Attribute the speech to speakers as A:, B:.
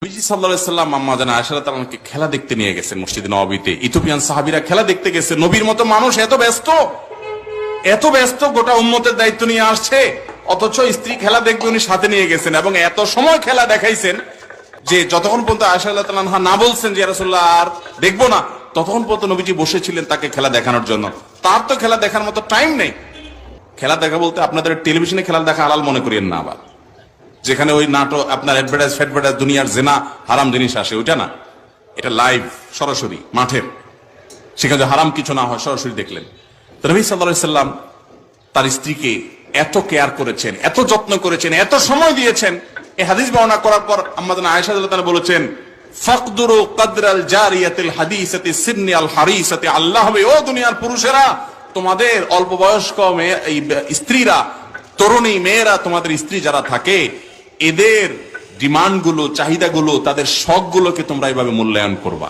A: নবীজি সাল্লাল্লাহু আলাইহি সাল্লাম আম্মা জান আয়েশা রাদিয়াল্লাহু আনহাকে খেলা দেখতে নিয়ে গেছেন মসজিদ নববীতে। ইথিওপিয়ান সাহাবীরা খেলা দেখতে গেছে। নবীর মতো মানুষ এত ব্যস্ত গোটা উম্মতের দায়িত্ব নিয়ে আসছে, অথচ স্ত্রী খেলা দেখবে উনি সাথে নিয়ে গেছেন এবং এত সময় খেলা দেখাইছেন যে যতক্ষণ পর্যন্ত আয়েশা রাদিয়াল্লাহু আনহা না বলছেন যে ইয়া রাসূলুল্লাহ আর দেখবো না, ততক্ষণ পর্যন্ত নবীজি বসেছিলেন তাকে খেলা দেখানোর জন্য। তার তো খেলা দেখার মতো টাইম নেই। খেলা দেখা বলতে আপনাদের টেলিভিশনে খেলা দেখা হালাল মনে করিয়েন না, আবার যেখানে ওই নাটক আপনার অ্যাডভার্টাইজ দুনিয়ার জেনা হারাম জিনিস আসে, ওইটা না। এটা লাইভ, সরাসরি মাঠের, সেখানে হারাম কিছু না হয় সরাসরি দেখলেন। তো নবী সাল্লাল্লাহু আলাইহি সাল্লাম তার স্ত্রীকে এত কেয়ার করেছেন, এত যত্ন করেছেন, এত সময় দিয়েছেন। এই হাদিস বর্ণনা করার পর আম্মা জান আয়েশা রাদিয়াল্লাহু তাআলা বলেছেন, ফাকদুরু কদরাল জারিয়াতিল হাদিসাতি সিন্নি আল হারিসাতি। আল্লাহ হবে, ও দুনিয়ার পুরুষেরা, তোমাদের অল্প বয়স্ক স্ত্রীরা, তরুণী মেয়েরা, তোমাদের স্ত্রী যারা থাকে, এদের ডিমান্ড গুলো, চাহিদা গুলো, তাদের শখ গুলোকে তোমরা এইভাবে মূল্যায়ন করবা।